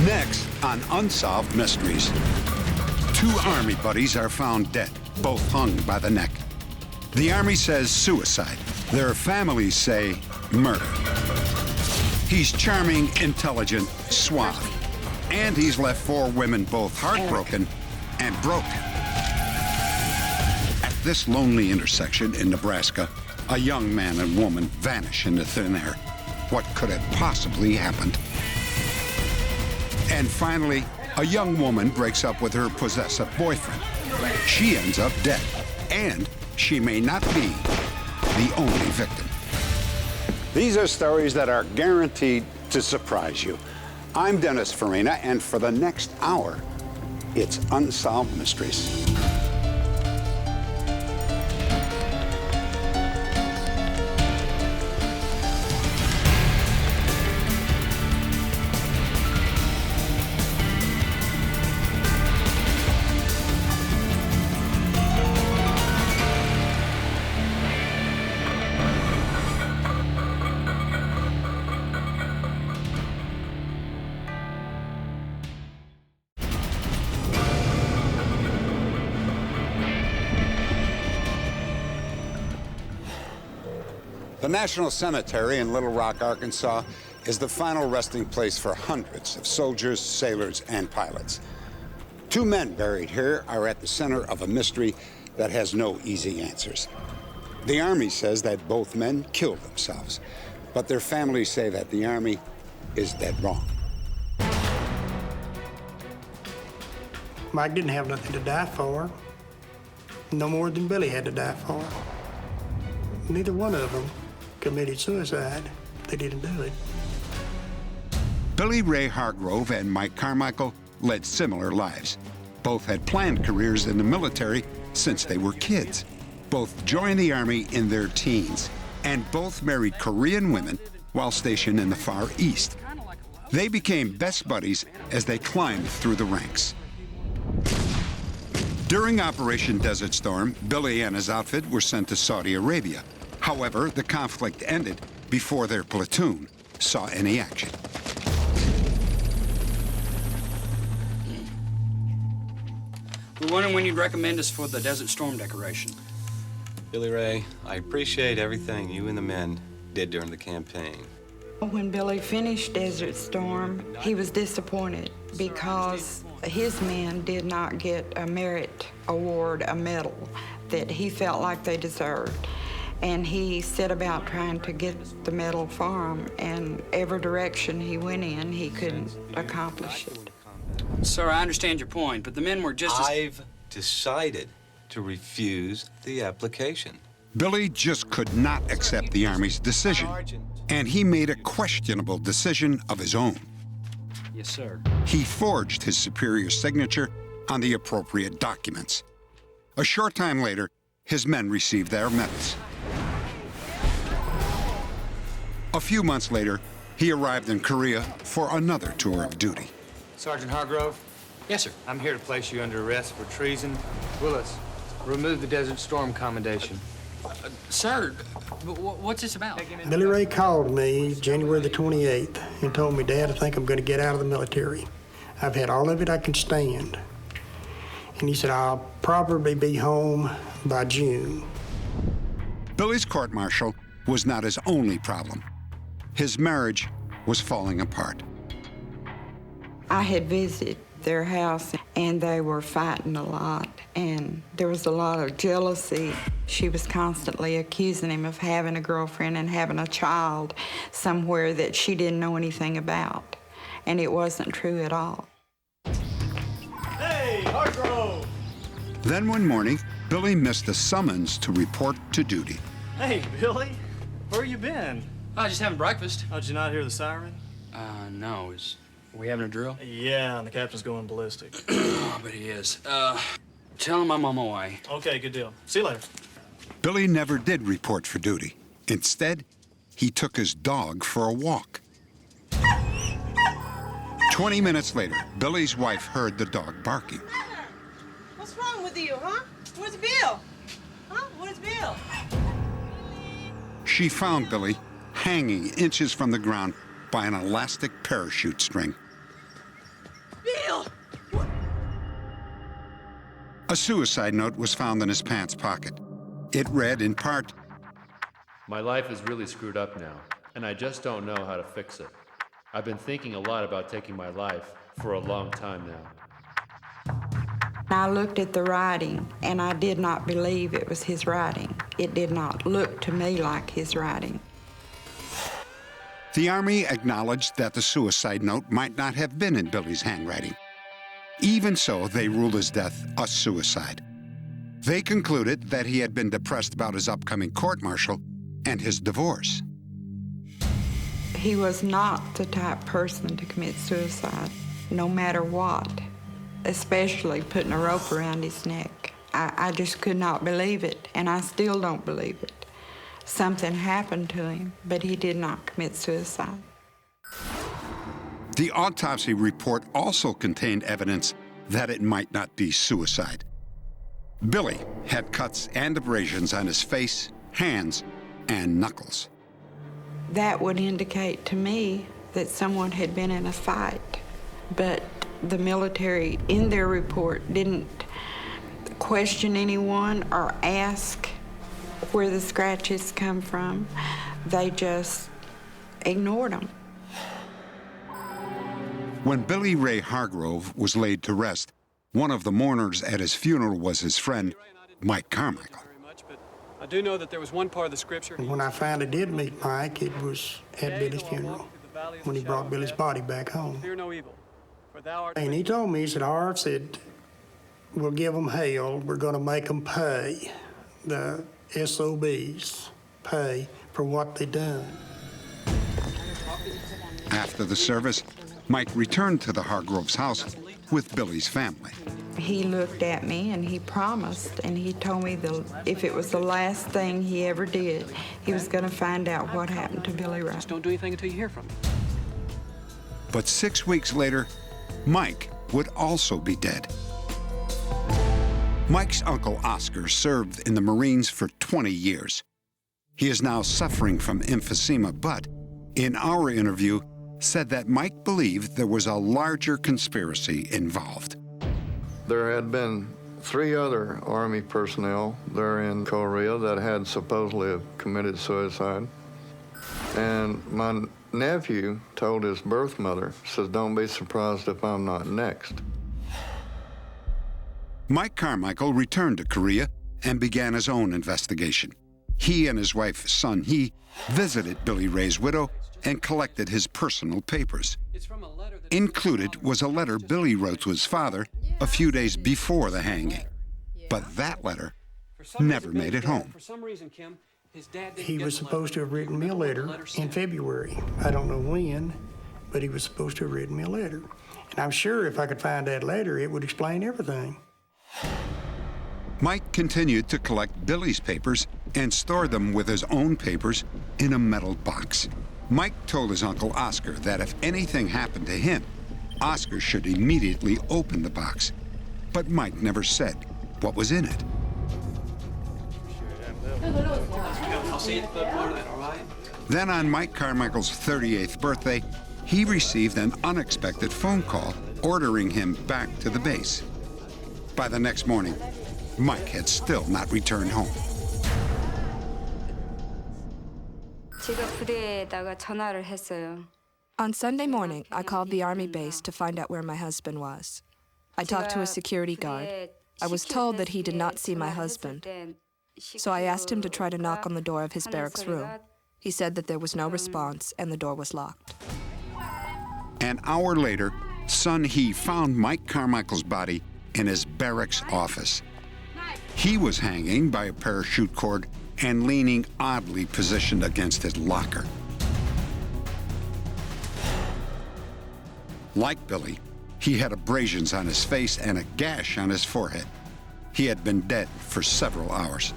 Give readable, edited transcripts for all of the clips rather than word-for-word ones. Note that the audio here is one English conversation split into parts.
Next on Unsolved Mysteries. Two Army buddies are found dead, both hung by the neck. The Army says suicide. Their families say murder. He's charming, intelligent, suave. And he's left four women both heartbroken and broken. At this lonely intersection in Nebraska, a young man and woman vanish into thin air. What could have possibly happened? And finally, a young woman breaks up with her possessive boyfriend. She ends up dead, and she may not be the only victim. These are stories that are guaranteed to surprise you. I'm Dennis Farina, and for the next hour, it's Unsolved Mysteries. The National Cemetery in Little Rock, Arkansas, is the final resting place for hundreds of soldiers, sailors, and pilots. Two men buried here are at the center of a mystery that has no easy answers. The Army says that both men killed themselves, but their families say that the Army is dead wrong. Mike didn't have nothing to die for, no more than Billy had to die for. Neither one of them committed suicide. They didn't do it. Billy Ray Hargrove and Mike Carmichael led similar lives. Both had planned careers in the military since they were kids. Both joined the Army in their teens, and both married Korean women while stationed in the Far East. They became best buddies as they climbed through the ranks. During Operation Desert Storm, Billy and his outfit were sent to Saudi Arabia. However, the conflict ended before their platoon saw any action. We're wondering when you'd recommend us for the Desert Storm decoration. Billy Ray, I appreciate everything you and the men did during the campaign. When Billy finished Desert Storm, he was disappointed because his men did not get a merit award, a medal that he felt like they deserved. And he set about trying to get the medal for them, and every direction he went in, he couldn't accomplish it. Sir, I understand your point, but the men were just I've decided to refuse the application. Billy just could not accept the Army's decision, and he made a questionable decision of his own. Yes, sir. He forged his superior's signature on the appropriate documents. A short time later, his men received their medals. A few months later, he arrived in Korea for another tour of duty. Sergeant Hargrove? Yes, sir. I'm here to place you under arrest for treason. Willis, remove the Desert Storm commendation. Sir, what's this about? Billy Ray called me January the 28th and told me, Dad, I think I'm going to get out of the military. I've had all of it I can stand. And he said, I'll probably be home by June. Billy's court-martial was not his only problem. His marriage was falling apart. I had visited their house, and they were fighting a lot, and there was a lot of jealousy. She was constantly accusing him of having a girlfriend and having a child somewhere that she didn't know anything about, and it wasn't true at all. Hey, Hargrove! Then one morning, Billy missed a summons to report to duty. Hey, Billy, where you been? Just having breakfast. Oh, did you not hear the siren? No. Are we having a drill? Yeah, and the captain's going ballistic. Oh, but he is. Tell him I'm on my way. Okay, good deal. See you later. Billy never did report for duty. Instead, he took his dog for a walk. 20 minutes later, Billy's wife heard the dog barking. What's wrong with you, huh? Where's Bill? Huh? Where's Bill? She found Billy hanging inches from the ground by an elastic parachute string. A suicide note was found in his pants pocket. It read in part, My life is really screwed up now, and I just don't know how to fix it. I've been thinking a lot about taking my life for a long time now. I looked at the writing, and I did not believe it was his writing. It did not look to me like his writing. The Army acknowledged that the suicide note might not have been in Billy's handwriting. Even so, they ruled his death a suicide. They concluded that he had been depressed about his upcoming court-martial and his divorce. He was not the type person to commit suicide, no matter what, especially putting a rope around his neck. I just could not believe it, and I still don't believe it. Something happened to him, but he did not commit suicide. The autopsy report also contained evidence that it might not be suicide. Billy had cuts and abrasions on his face, hands, and knuckles. That would indicate to me that someone had been in a fight, but the military, in their report, didn't question anyone or ask where the scratches come from. They just ignored them. When Billy Ray Hargrove was laid to rest, one of the mourners at his funeral was his friend, Mike Carmichael. I do know that there was one part of the scripture. And when I finally did meet Mike, it was at Billy's funeral, when he brought Billy's body back home. Fear no evil, for thou art. And he told me, he said, Harv said, we'll give them hell. We're going to make them pay, the SOBs, pay for what they done. After the service, Mike returned to the Hargroves' house with Billy's family. He looked at me and he promised, and he told me if it was the last thing he ever did, he was going to find out what happened to Billy Ray. Just don't do anything until you hear from him. But 6 weeks later, Mike would also be dead. Mike's uncle Oscar served in the Marines for 20 years. He is now suffering from emphysema, but in our interview, said that Mike believed there was a larger conspiracy involved. There had been 3 other Army personnel there in Korea that had supposedly committed suicide. And my nephew told his birth mother, says, don't be surprised if I'm not next. Mike Carmichael returned to Korea and began his own investigation. He and his wife, Sun Hee, visited Billy Ray's widow and collected his personal papers. Included was a letter Billy wrote to his father a few days before the hanging. But that letter never made it home. For some reason, Kim, his dad didn't He get was the supposed to have written me a letter in February. I don't know when, but he was supposed to have written me a letter. And I'm sure if I could find that letter, it would explain everything. Mike continued to collect Billy's papers and stored them with his own papers in a metal box. Mike told his uncle Oscar that if anything happened to him, Oscar should immediately open the box. But Mike never said what was in it. I'll see you at the club tomorrow night, all right? Then on Mike Carmichael's 38th birthday, he received an unexpected phone call ordering him back to the base. By the next morning, Mike had still not returned home. On Sunday morning, I called the Army base to find out where my husband was. I talked to a security guard. I was told that he did not see my husband. So I asked him to try to knock on the door of his barracks room. He said that there was no response and the door was locked. An hour later, Sun Hee found Mike Carmichael's body in his barracks office. He was hanging by a parachute cord and leaning oddly positioned against his locker. Like Billy, he had abrasions on his face and a gash on his forehead. He had been dead for several hours.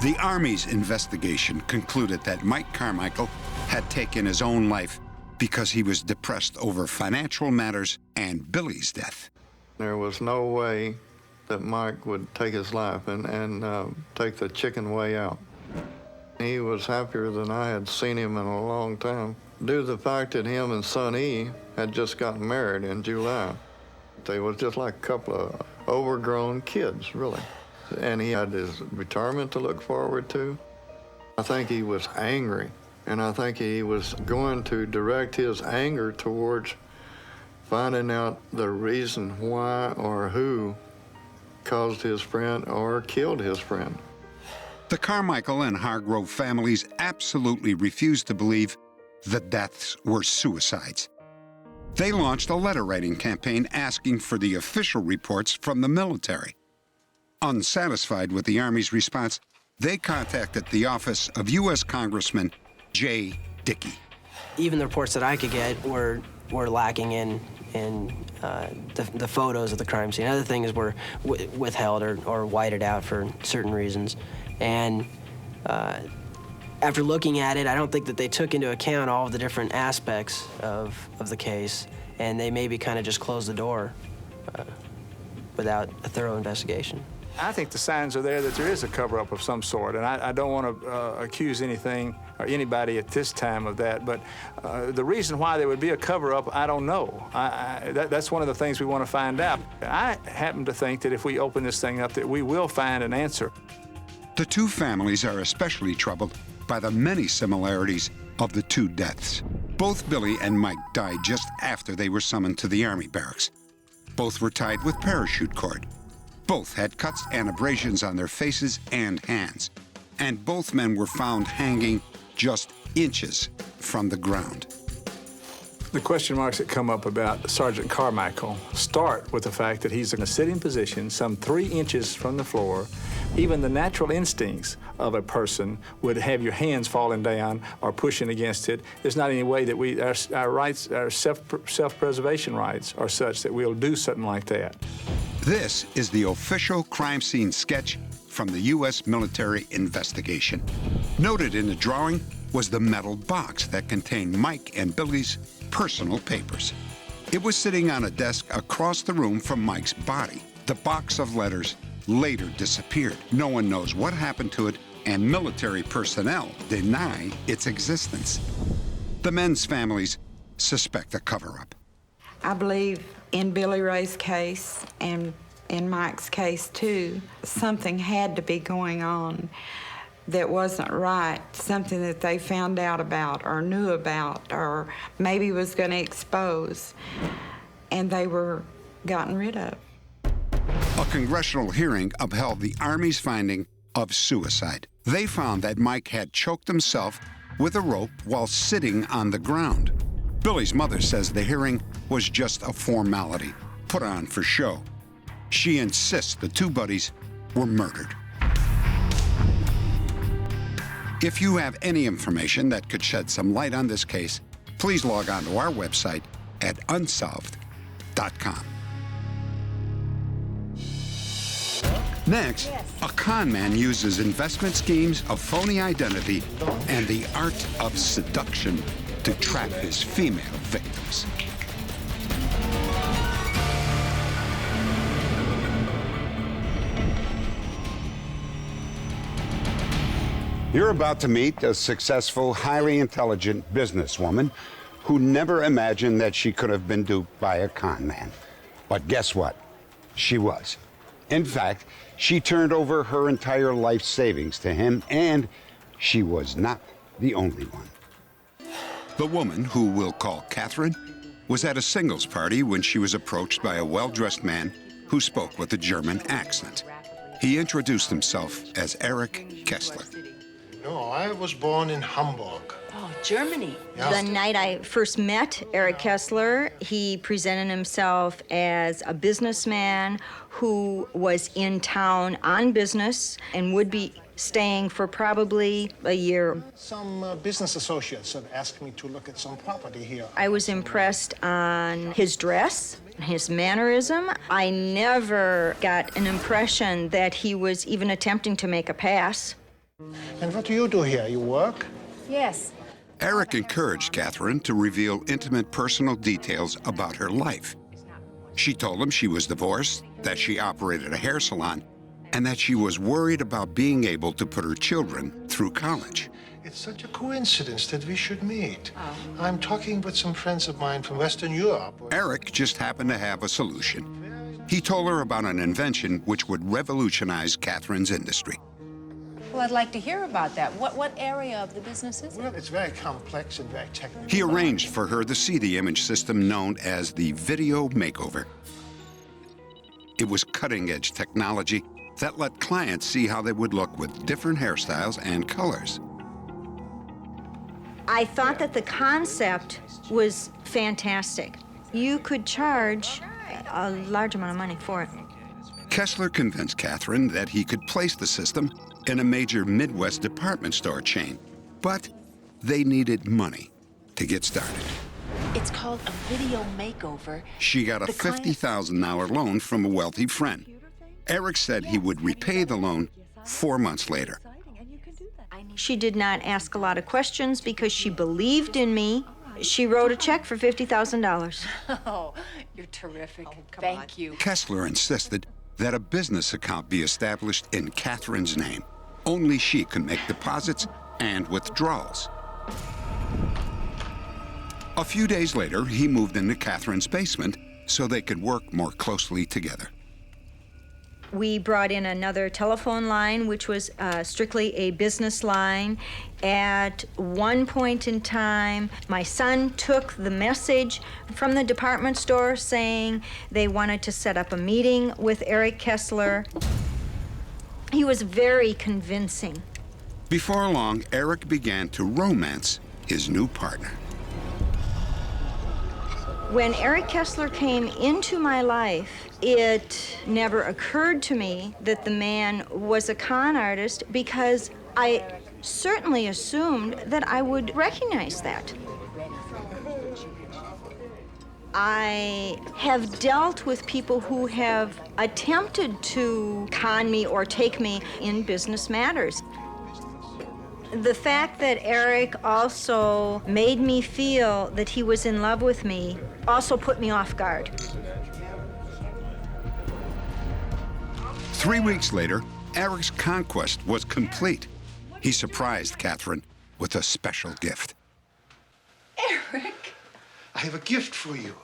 The Army's investigation concluded that Mike Carmichael had taken his own life because he was depressed over financial matters and Billy's death. There was no way that Mike would take his life and take the chicken way out. He was happier than I had seen him in a long time, due to the fact that him and Sonny had just gotten married in July. They was just like a couple of overgrown kids, really. And he had his retirement to look forward to. I think he was angry, and I think he was going to direct his anger towards finding out the reason why or who caused his friend or killed his friend. The Carmichael and Hargrove families absolutely refused to believe the deaths were suicides. They launched a letter-writing campaign asking for the official reports from the military. Unsatisfied with the Army's response, they contacted the office of U.S. Congressman J. Dickey. Even the reports that I could get were lacking in the photos of the crime scene. Other things were withheld or whited out for certain reasons. And after looking at it, I don't think that they took into account all of the different aspects of the case, and they maybe kind of just closed the door without a thorough investigation. I think the signs are there that there is a cover-up of some sort, and I don't want to accuse anything or anybody at this time of that, but the reason why there would be a cover-up, I don't know. That's one of the things we want to find out. I happen to think that if we open this thing up, that we will find an answer. The two families are especially troubled by the many similarities of the two deaths. Both Billy and Mike died just after they were summoned to the Army barracks. Both were tied with parachute cord. Both had cuts and abrasions on their faces and hands. And both men were found hanging just inches from the ground. The question marks that come up about Sergeant Carmichael start with the fact that he's in a sitting position some 3 inches from the floor. Even the natural instincts of a person would have your hands falling down or pushing against it. There's not any way that our rights, our self-preservation rights are such that we'll do something like that. This is the official crime scene sketch from the U.S. military investigation. Noted in the drawing was the metal box that contained Mike and Billy's personal papers. It was sitting on a desk across the room from Mike's body. The box of letters later disappeared. No one knows what happened to it, and military personnel deny its existence. The men's families suspect a cover-up. I believe in Billy Ray's case and in Mike's case too, something had to be going on that wasn't right, something that they found out about or knew about or maybe was going to expose, and they were gotten rid of. A congressional hearing upheld the Army's finding of suicide. They found that Mike had choked himself with a rope while sitting on the ground. Billy's mother says the hearing was just a formality, put on for show. She insists the two buddies were murdered. If you have any information that could shed some light on this case, please log on to our website at unsolved.com. Next, a con man uses investment schemes, a phony identity, and the art of seduction to trap his female victims. You're about to meet a successful, highly intelligent businesswoman who never imagined that she could have been duped by a con man. But guess what? She was. In fact, she turned over her entire life savings to him, and she was not the only one. The woman, who we'll call Catherine, was at a singles party when she was approached by a well-dressed man who spoke with a German accent. He introduced himself as Eric Kessler. No, I was born in Hamburg. Oh, Germany. Yeah. The night I first met Eric Kessler, he presented himself as a businessman who was in town on business and would be staying for probably a year. Some business associates have asked me to look at some property here. I was impressed on his dress, his mannerism. I never got an impression that he was even attempting to make a pass. And what do you do here? You work? Yes. Eric encouraged Catherine to reveal intimate personal details about her life. She told him she was divorced, that she operated a hair salon, and that she was worried about being able to put her children through college. It's such a coincidence that we should meet. I'm talking with some friends of mine from Western Europe. Eric just happened to have a solution. He told her about an invention which would revolutionize Catherine's industry. Well, I'd like to hear about that. What area of the business is it? Well, it's very complex and very technical. He arranged for her to see the image system known as the video makeover. It was cutting-edge technology that let clients see how they would look with different hairstyles and colors. I thought that the concept was fantastic. You could charge a large amount of money for it. Kessler convinced Catherine that he could place the system in a major Midwest department store chain, but they needed money to get started. It's called a video makeover. She got a $50,000 loan from a wealthy friend. Eric said he would repay the loan 4 months later. She did not ask a lot of questions because she believed in me. She wrote a check for $50,000. Oh, you're terrific. Thank you. Kessler insisted that a business account be established in Catherine's name. Only she could make deposits and withdrawals. A few days later, he moved into Catherine's basement so they could work more closely together. We brought in another telephone line, which was strictly a business line. At one point in time, my son took the message from the department store saying they wanted to set up a meeting with Eric Kessler. He was very convincing. Before long, Eric began to romance his new partner. When Eric Kessler came into my life, it never occurred to me that the man was a con artist because I certainly assumed that I would recognize that. I have dealt with people who have attempted to con me or take me in business matters. The fact that Eric also made me feel that he was in love with me also put me off guard. 3 weeks later, Eric's conquest was complete. He surprised Catherine with a special gift. Eric, I have a gift for you.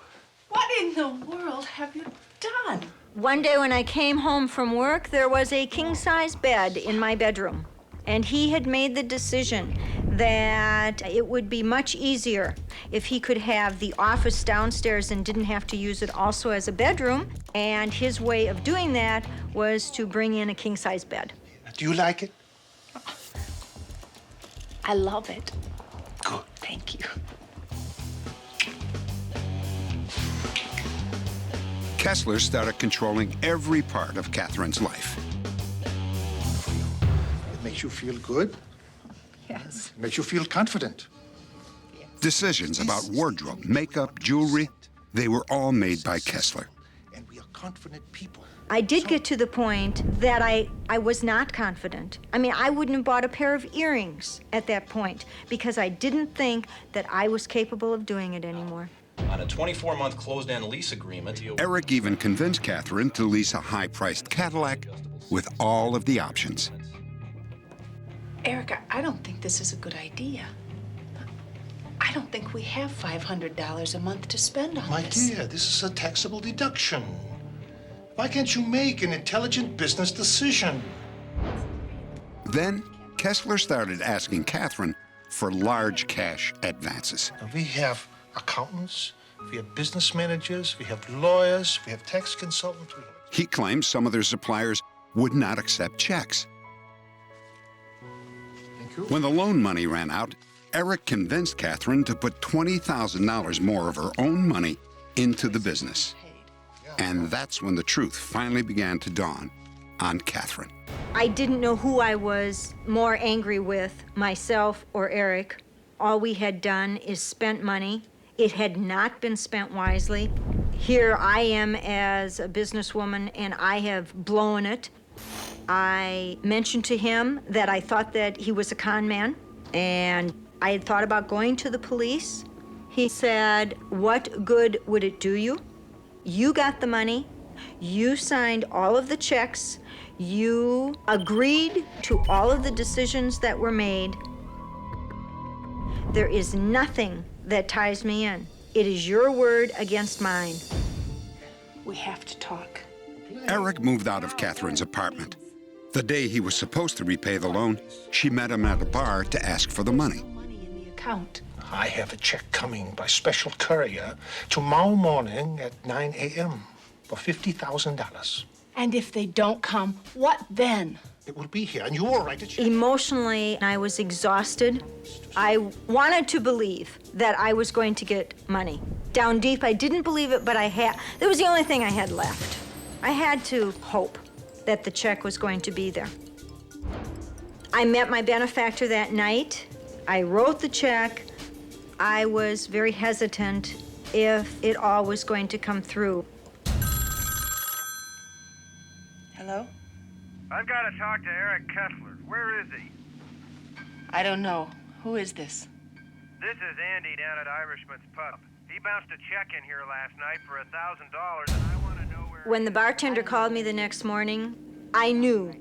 what in the world have you done? One day when I came home from work, there was a king-size bed in my bedroom. And he had made the decision that it would be much easier if he could have the office downstairs and didn't have to use it also as a bedroom. And his way of doing that was to bring in a king-size bed. Do you like it? I love it. Good. Thank you. Kessler started controlling every part of Catherine's life. It makes you feel good. Yes. It makes you feel confident. Decisions about wardrobe, makeup, jewelry, they were all made by Kessler. And we are confident people. I did get to the point that I was not confident. I mean, I wouldn't have bought a pair of earrings at that point because I didn't think that I was capable of doing it anymore. On a 24-month closed-end lease agreement, Eric even convinced Catherine to lease a high-priced Cadillac with all of the options. Erica, I don't think this is a good idea. I don't think we have $500 a month to spend on My this. dear, this is a taxable deduction. Why can't you make an intelligent business decision? Then, Kessler started asking Catherine for large cash advances. We have accountants, we have business managers, we have lawyers, we have tax consultants. He claimed some of their suppliers would not accept checks. When the loan money ran out, Eric convinced Catherine to put $20,000 more of her own money into the business. And that's when the truth finally began to dawn on Catherine. I didn't know who I was more angry with, myself or Eric. All we had done is spent money. It had not been spent wisely. Here I am as a businesswoman, and I have blown it. I mentioned to him that I thought that he was a con man, and I had thought about going to the police. He said, "What good would it do you? You got the money. You signed all of the checks. You agreed to all of the decisions that were made. There is nothing that ties me in. It is your word against mine. We have to talk. Eric moved out of Catherine's apartment. The day he was supposed to repay the loan, she met him at a bar to ask for the money. Account. I have a check coming by special courier tomorrow morning at 9 a.m. for $50,000. And if they don't come, what then? It will be here, and you will write a check. Emotionally, I was exhausted. I wanted to believe that I was going to get money. Down deep, I didn't believe it, but that was the only thing I had left. I had to hope that the check was going to be there. I met my benefactor that night. I wrote the check. I was very hesitant if it all was going to come through. Hello? I've got to talk to Eric Kessler. Where is he? I don't know. Who is this? This is Andy down at Irishman's Pub. He bounced a check in here last night for $1,000, and I want to know where... When the bartender called me the next morning, I knew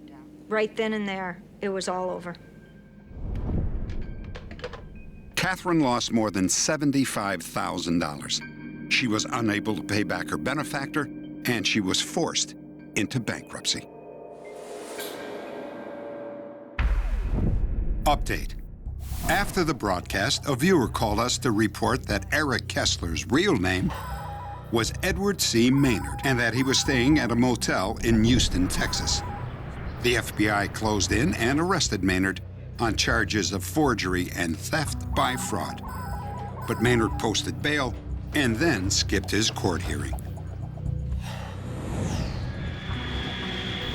right then and there it was all over. Catherine lost more than $75,000. She was unable to pay back her benefactor, and she was forced into bankruptcy. Update. After the broadcast, a viewer called us to report that Eric Kessler's real name was Edward C. Maynard and that he was staying at a motel in Houston, Texas. The FBI closed in and arrested Maynard on charges of forgery and theft by fraud. But Maynard posted bail and then skipped his court hearing.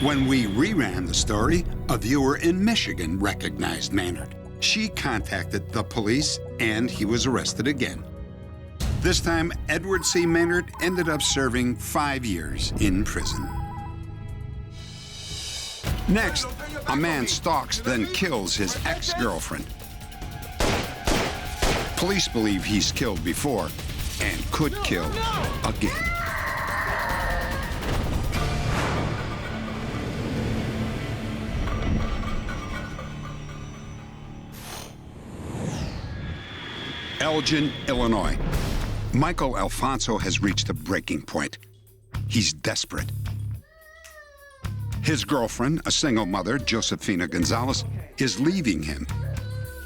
When we reran the story, a viewer in Michigan recognized Maynard. She contacted the police and he was arrested again. This time, Edward C. Maynard ended up serving 5 years in prison. Next, a man stalks, then kills his ex-girlfriend. Police believe he's killed before and could kill again. Elgin, Illinois. Michael Alfonso has reached a breaking point. He's desperate. His girlfriend, a single mother, Josefina Gonzalez, is leaving him.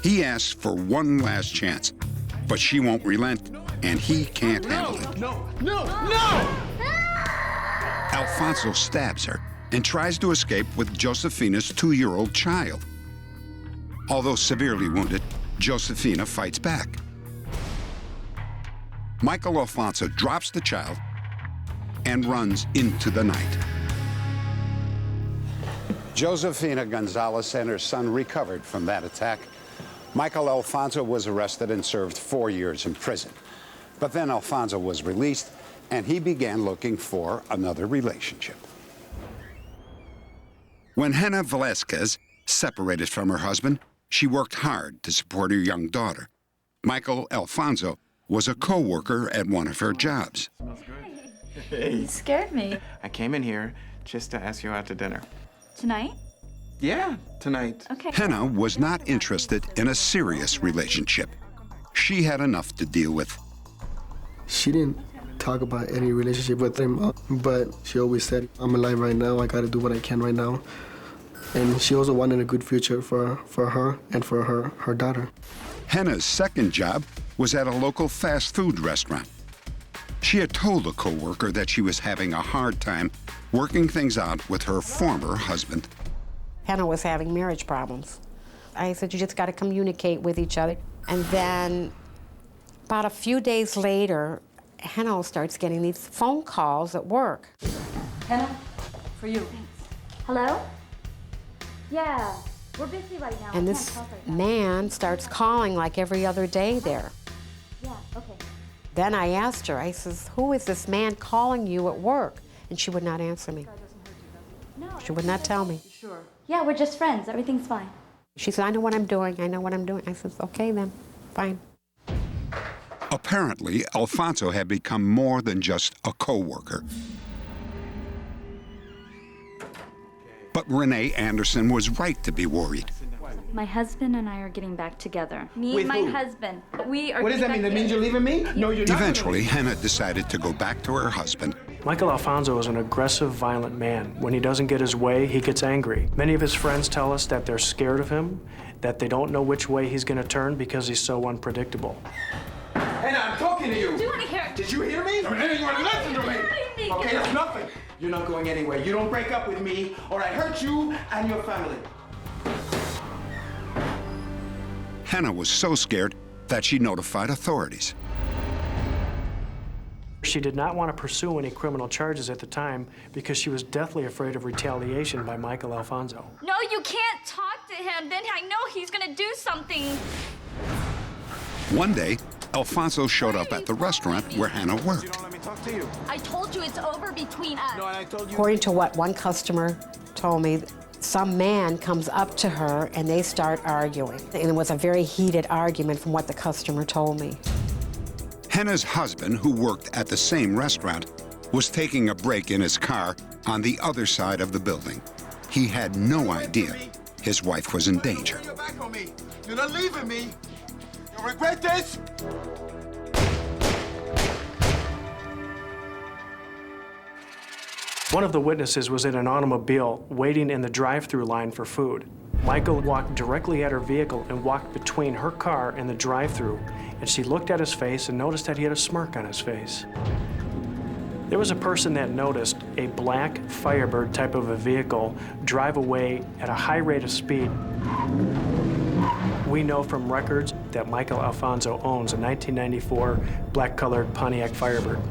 He asks for one last chance, but she won't relent, and he can't handle it. No! Alfonso stabs her and tries to escape with Josefina's 2-year-old child. Although severely wounded, Josefina fights back. Michael Alfonso drops the child and runs into the night. Josefina Gonzalez and her son recovered from that attack. Michael Alfonso was arrested and served 4 years in prison. But then Alfonso was released, and he began looking for another relationship. When Hannah Velasquez separated from her husband, she worked hard to support her young daughter. Michael Alfonso was a co-worker at one of her jobs. You scared me. I came in here just to ask you out to dinner. Tonight? Yeah, tonight. Okay. Hannah was not interested in a serious relationship. She had enough to deal with. She didn't talk about any relationship with him, but she always said, I'm alive right now, I gotta do what I can right now. And she also wanted a good future for her and for her daughter. Hannah's second job was at a local fast food restaurant. She had told a co-worker that she was having a hard time working things out with her former husband. Hannah was having marriage problems. I said, you just got to communicate with each other. And then about a few days later, Hannah starts getting these phone calls at work. Hannah, for you. Hello? Yeah, we're busy right now. And this man starts calling like every other day there. Yeah, okay. Then I asked her, I says, who is this man calling you at work? And she would not answer me. No. She would not tell me. Sure. Yeah, we're just friends. Everything's fine. She said, I know what I'm doing. I know what I'm doing. I said, okay then, fine. Apparently, Alfonso had become more than just a co-worker. But Renee Anderson was right to be worried. My husband and I are getting back together. Me With and my who? husband. We are What does that mean? That means you're leaving me? No, you're not. Eventually, Hannah decided to go back to her husband. Michael Alfonso is an aggressive, violent man. When he doesn't get his way, he gets angry. Many of his friends tell us that they're scared of him, that they don't know which way he's going to turn because he's so unpredictable. Hannah, I'm talking to you. Do you want to hear? Did you hear me? Hannah, you want to listen to me? Okay, that's nothing. You're not going anywhere. You don't break up with me, or I hurt you and your family. Hannah was so scared that she notified authorities. She did not want to pursue any criminal charges at the time because she was deathly afraid of retaliation by Michael Alfonso. No, you can't talk to him. Then I know he's gonna do something. One day, Alfonso showed up at the restaurant where Hannah worked. I told you it's over between us. According to what one customer told me, some man comes up to her and they start arguing. And it was a very heated argument from what the customer told me. Hannah's husband, who worked at the same restaurant, was taking a break in his car on the other side of the building. He had no idea his wife was in danger. You're back on me. You're not leaving me. You'll regret this. One of the witnesses was in an automobile waiting in the drive-through line for food. Michael walked directly at her vehicle and walked between her car and the drive-through, and she looked at his face and noticed that he had a smirk on his face. There was a person that noticed a black Firebird type of a vehicle drive away at a high rate of speed. We know from records that Michael Alfonso owns a 1994 black-colored Pontiac Firebird.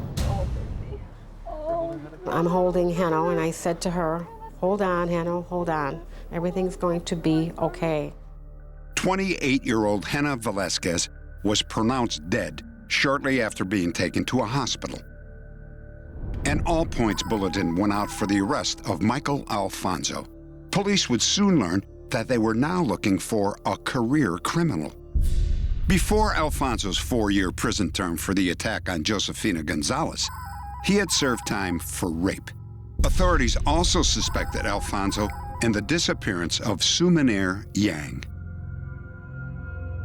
I'm holding Hannah, and I said to her, "Hold on, Hannah, hold on. Everything's going to be okay." 28-year-old Hannah Velasquez was pronounced dead shortly after being taken to a hospital. An all-points bulletin went out for the arrest of Michael Alfonso. Police would soon learn that they were now looking for a career criminal. Before Alfonso's 4-year prison term for the attack on Josefina Gonzalez, he had served time for rape. Authorities also suspected Alfonso in the disappearance of Sumanir Yang.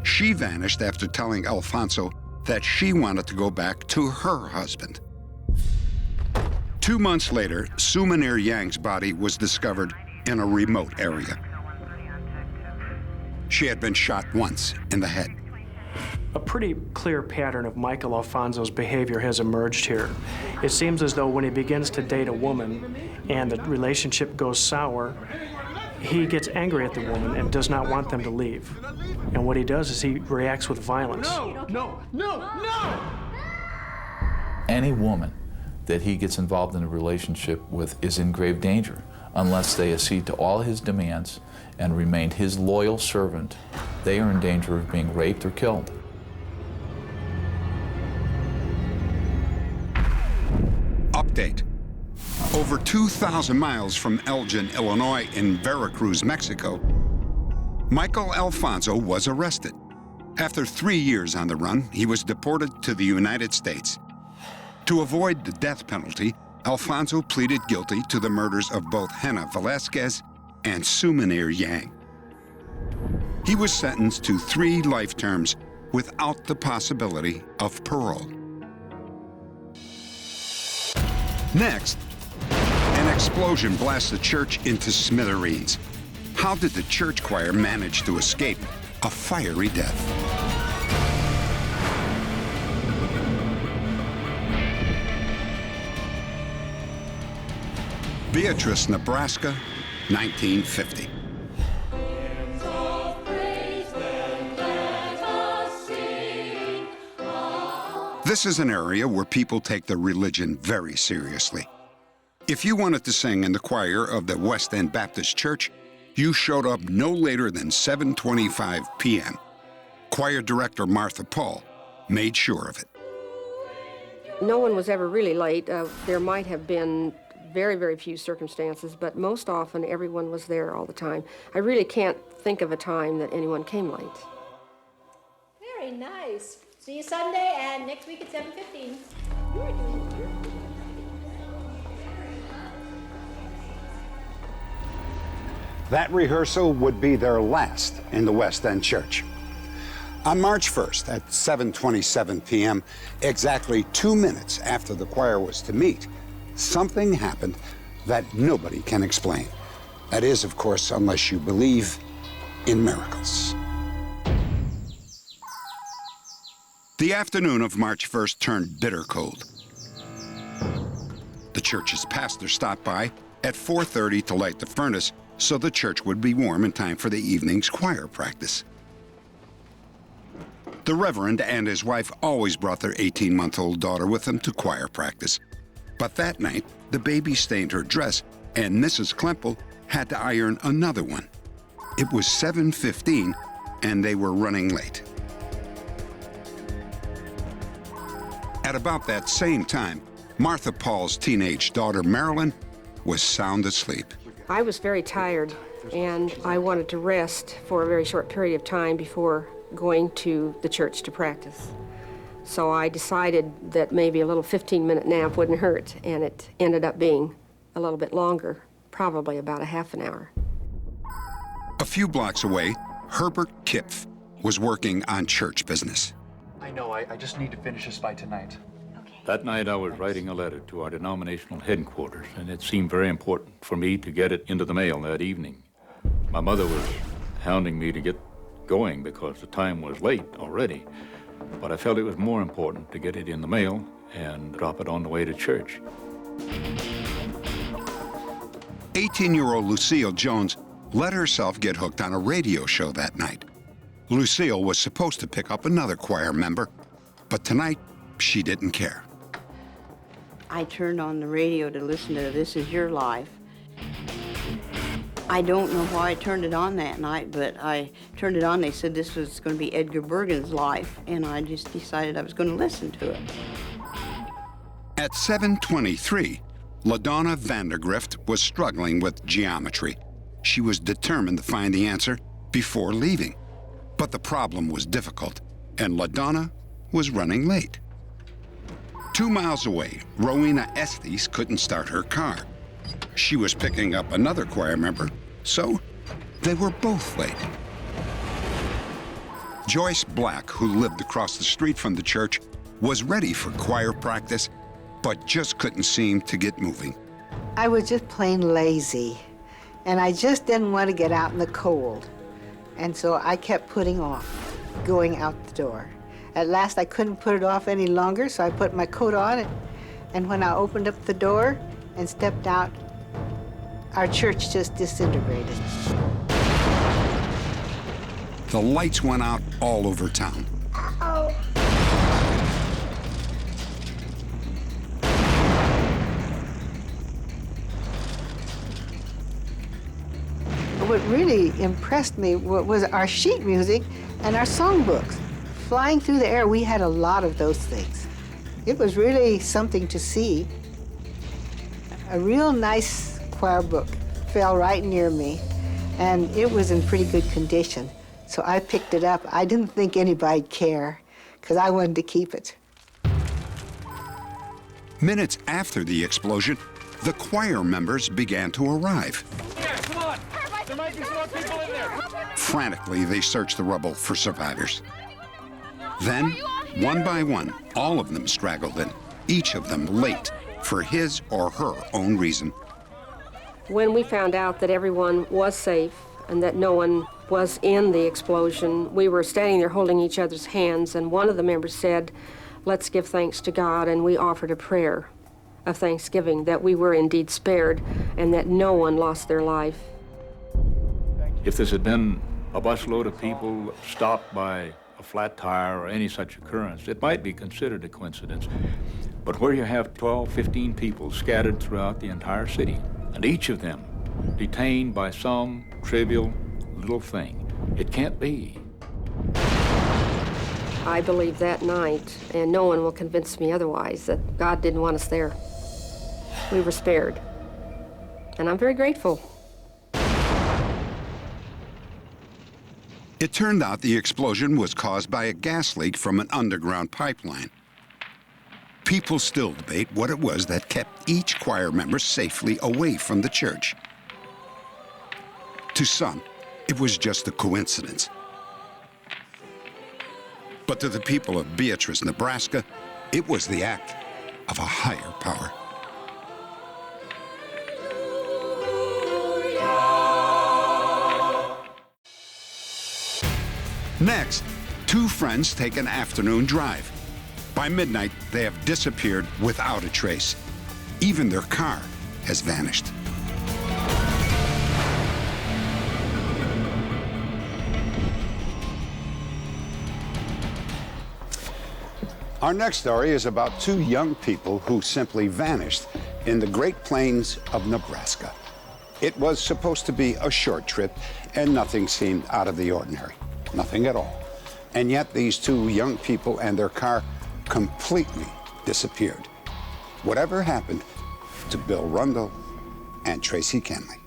She vanished after telling Alfonso that she wanted to go back to her husband. 2 months later, Sumanir Yang's body was discovered in a remote area. She had been shot once in the head. A pretty clear pattern of Michael Alfonso's behavior has emerged here. It seems as though when he begins to date a woman and the relationship goes sour, he gets angry at the woman and does not want them to leave. And what he does is he reacts with violence. No. Any woman that he gets involved in a relationship with is in grave danger. Unless they accede to all his demands and remain his loyal servant, they are in danger of being raped or killed. Update. Over 2,000 miles from Elgin, Illinois, in Veracruz, Mexico, Michael Alfonso was arrested. After 3 years on the run, he was deported to the United States. To avoid the death penalty, Alfonso pleaded guilty to the murders of both Hannah Velasquez and Sumanir Yang. He was sentenced to 3 life terms without the possibility of parole. Next, an explosion blasts the church into smithereens. How did the church choir manage to escape a fiery death? Beatrice, Nebraska, 1950. This is an area where people take their religion very seriously. If you wanted to sing in the choir of the West End Baptist Church, you showed up no later than 7:25 p.m. Choir director Martha Paul made sure of it. No one was ever really late. There might have been very, very few circumstances, but most often everyone was there all the time. I really can't think of a time that anyone came late. Very nice. See you Sunday and next week at 7:15. That rehearsal would be their last in the West End Church. On March 1st at 7:27 p.m., exactly 2 minutes after the choir was to meet, something happened that nobody can explain. That is, of course, unless you believe in miracles. The afternoon of March 1st turned bitter cold. The church's pastor stopped by at 4:30 to light the furnace so the church would be warm in time for the evening's choir practice. The Reverend and his wife always brought their 18-month-old daughter with them to choir practice. But that night, the baby stained her dress, and Mrs. Klemple had to iron another one. It was 7:15, and they were running late. At about that same time, Martha Paul's teenage daughter, Marilyn, was sound asleep. I was very tired, and I wanted to rest for a very short period of time before going to the church to practice. So I decided that maybe a little 15-minute nap wouldn't hurt, and it ended up being a little bit longer, probably about a half an hour. A few blocks away, Herbert Kipf was working on church business. I know, I just need to finish this by tonight. That night I was writing a letter to our denominational headquarters, and it seemed very important for me to get it into the mail that evening. My mother was hounding me to get going because the time was late already, but I felt it was more important to get it in the mail and drop it on the way to church. 18-year-old Lucille Jones let herself get hooked on a radio show that night. Lucille was supposed to pick up another choir member, but tonight she didn't care. I turned on the radio to listen to This Is Your Life. I don't know why I turned it on that night, but I turned it on. They said this was going to be Edgar Bergen's life, and I just decided I was going to listen to it. At 7:23, LaDonna Vandergrift was struggling with geometry. She was determined to find the answer before leaving. But the problem was difficult, and LaDonna was running late. 2 miles away, Rowena Estes couldn't start her car. She was picking up another choir member, so they were both late. Joyce Black, who lived across the street from the church, was ready for choir practice, but just couldn't seem to get moving. I was just plain lazy, and I just didn't want to get out in the cold. And so I kept putting off going out the door. At last, I couldn't put it off any longer, so I put my coat on, and when I opened up the door and stepped out, our church just disintegrated. The lights went out all over town. Oh. What really impressed me was our sheet music and our songbooks. Flying through the air, we had a lot of those things. It was really something to see. A real nice choir book fell right near me, and it was in pretty good condition. So I picked it up. I didn't think anybody'd care, because I wanted to keep it. Minutes after the explosion, the choir members began to arrive. Come on! There might be some more people in there. Frantically, they searched the rubble for survivors. Then, one by one, all of them straggled in, each of them late for his or her own reason. When we found out that everyone was safe and that no one was in the explosion, we were standing there holding each other's hands, and one of the members said, "Let's give thanks to God," and we offered a prayer of thanksgiving that we were indeed spared and that no one lost their life. If this had been a busload of people stopped by a flat tire or any such occurrence, it might be considered a coincidence. But where you have 12, 15 people scattered throughout the entire city, and each of them detained by some trivial little thing, it can't be. I believe that night, and no one will convince me otherwise, that God didn't want us there. We were spared, and I'm very grateful. It turned out the explosion was caused by a gas leak from an underground pipeline. People still debate what it was that kept each choir member safely away from the church. To some, it was just a coincidence. But to the people of Beatrice, Nebraska, it was the act of a higher power. Next, two friends take an afternoon drive. By midnight, they have disappeared without a trace. Even their car has vanished. Our next story is about two young people who simply vanished in the Great Plains of Nebraska. It was supposed to be a short trip, and nothing seemed out of the ordinary. Nothing at all. And yet these two young people and their car completely disappeared. Whatever happened to Bill Rundle and Tracy Kenley?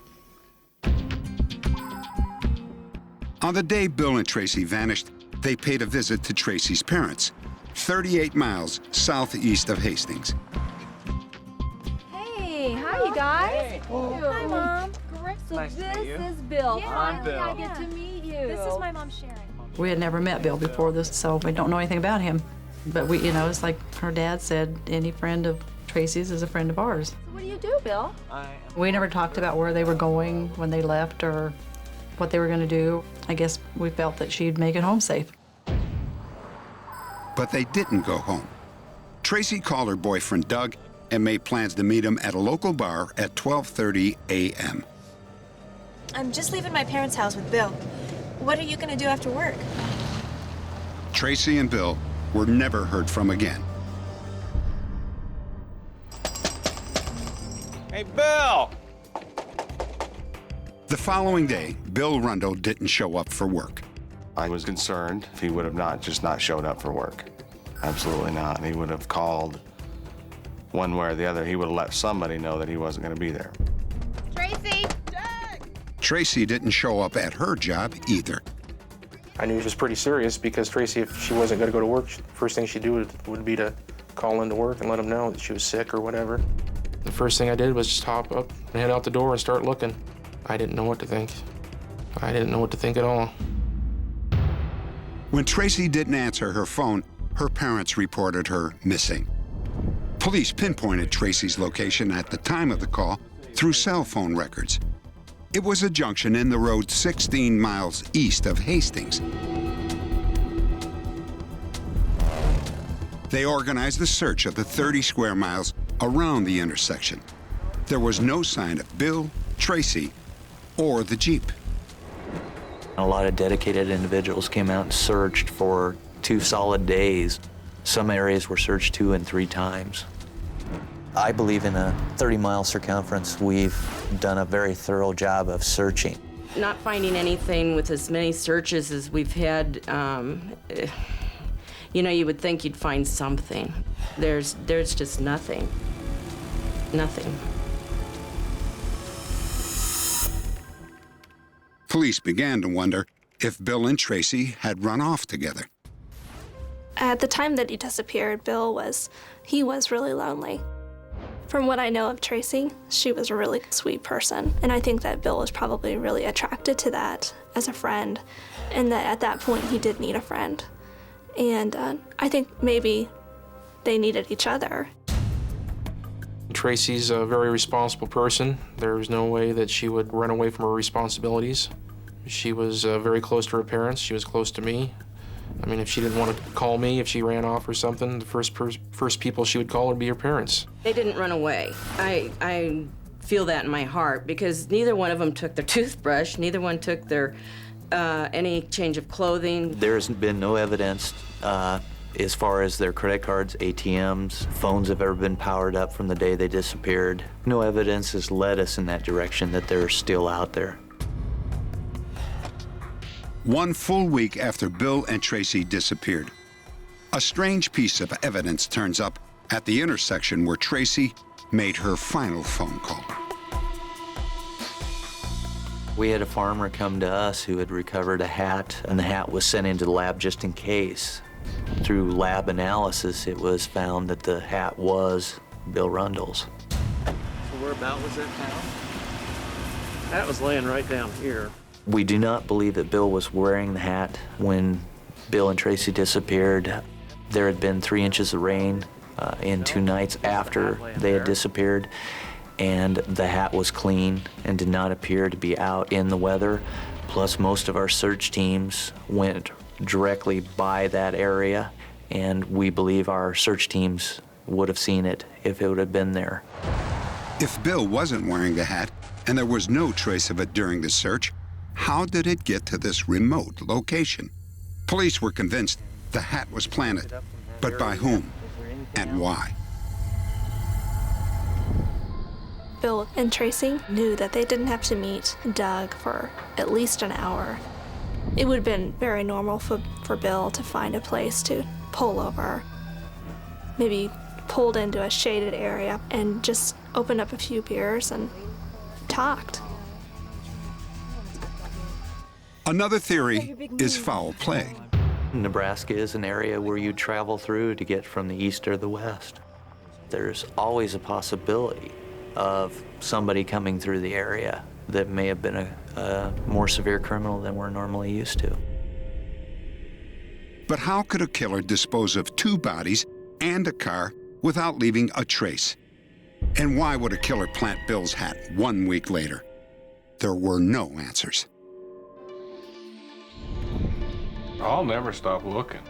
On the day Bill and Tracy vanished, they paid a visit to Tracy's parents, 38 miles southeast of Hastings. Hey, hi you guys. Hi, Mom. So Nice to meet you. this is Bill. Yeah, I'm Finally, I Bill. get to meet you. This is my mom, Sharon. We had never met Bill before this, so we don't know anything about him. But we, it's like her dad said, any friend of Tracy's is a friend of ours. So what do you do, Bill? We never talked about where they were going when they left or what they were going to do. I guess we felt that she'd make it home safe. But they didn't go home. Tracy called her boyfriend Doug and made plans to meet him at a local bar at 12:30 a.m. I'm just leaving my parents' house with Bill. What are you going to do after work? Tracy and Bill were never heard from again. Hey, Bill! The following day, Bill Rundle didn't show up for work. I was concerned if he would have not showed up for work. Absolutely not. He would have called one way or the other. He would have let somebody know that he wasn't going to be there. Tracy! Tracy didn't show up at her job either. I knew it was pretty serious because Tracy, if she wasn't going to go to work, the first thing she'd do would be to call into work and let them know that she was sick or whatever. The first thing I did was just hop up and head out the door and start looking. I didn't know what to think. I didn't know what to think at all. When Tracy didn't answer her phone, her parents reported her missing. Police pinpointed Tracy's location at the time of the call through cell phone records. It was a junction in the road 16 miles east of Hastings. They organized the search of the 30 square miles around the intersection. There was no sign of Bill, Tracy, or the Jeep. A lot of dedicated individuals came out and searched for 2 solid days. Some areas were searched 2 and 3 times. I believe in a 30-mile circumference, we've done a very thorough job of searching. Not finding anything with as many searches as we've had, you would think you'd find something. There's just nothing. Nothing. Police began to wonder if Bill and Tracy had run off together. At the time that he disappeared, he was really lonely. From what I know of Tracy, she was a really sweet person, and I think that Bill was probably really attracted to that as a friend, and that at that point he did need a friend. And I think maybe they needed each other. Tracy's a very responsible person. There was no way that she would run away from her responsibilities. She was very close to her parents. She was close to me. I mean, if she didn't want to call me, if she ran off or something, the first people she would call would be her parents. They didn't run away. I feel that in my heart because neither one of them took their toothbrush, neither one took their any change of clothing. There's been no evidence as far as their credit cards, ATMs, phones have ever been powered up from the day they disappeared. No evidence has led us in that direction that they're still out there. 1 full week after Bill and Tracy disappeared, a strange piece of evidence turns up at the intersection where Tracy made her final phone call. We had a farmer come to us who had recovered a hat, and the hat was sent into the lab just in case. Through lab analysis, it was found that the hat was Bill Rundle's. So whereabout was that found? That was laying right down here. We do not believe that Bill was wearing the hat when Bill and Tracy disappeared. There had been 3 inches of rain in 2 nights after they had disappeared, and the hat was clean and did not appear to be out in the weather. Plus, most of our search teams went directly by that area, and we believe our search teams would have seen it if it would have been there. If Bill wasn't wearing the hat and there was no trace of it during the search, how did it get to this remote location? Police were convinced the hat was planted, but by whom and why? Bill and Tracy knew that they didn't have to meet Doug for at least an hour. It would have been very normal for Bill to find a place to pull over, maybe pulled into a shaded area and just opened up a few beers and talked. Another theory is foul play. Nebraska is an area where you travel through to get from the east or the west. There's always a possibility of somebody coming through the area that may have been a more severe criminal than we're normally used to. But how could a killer dispose of 2 bodies and a car without leaving a trace? And why would a killer plant Bill's hat 1 week later? There were no answers. I'll never stop looking.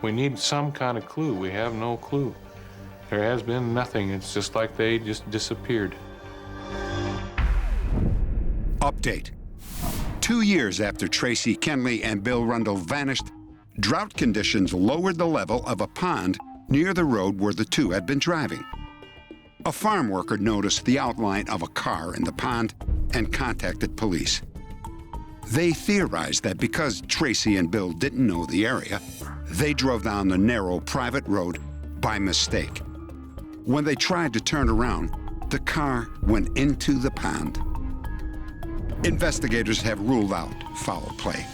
We need some kind of clue. We have no clue. There has been nothing. It's just like they just disappeared. Update. 2 years after Tracy Kenley and Bill Rundle vanished, drought conditions lowered the level of a pond near the road where the two had been driving. A farm worker noticed the outline of a car in the pond and contacted police. They theorized that because Tracy and Bill didn't know the area, they drove down the narrow private road by mistake. When they tried to turn around, the car went into the pond. Investigators have ruled out foul play.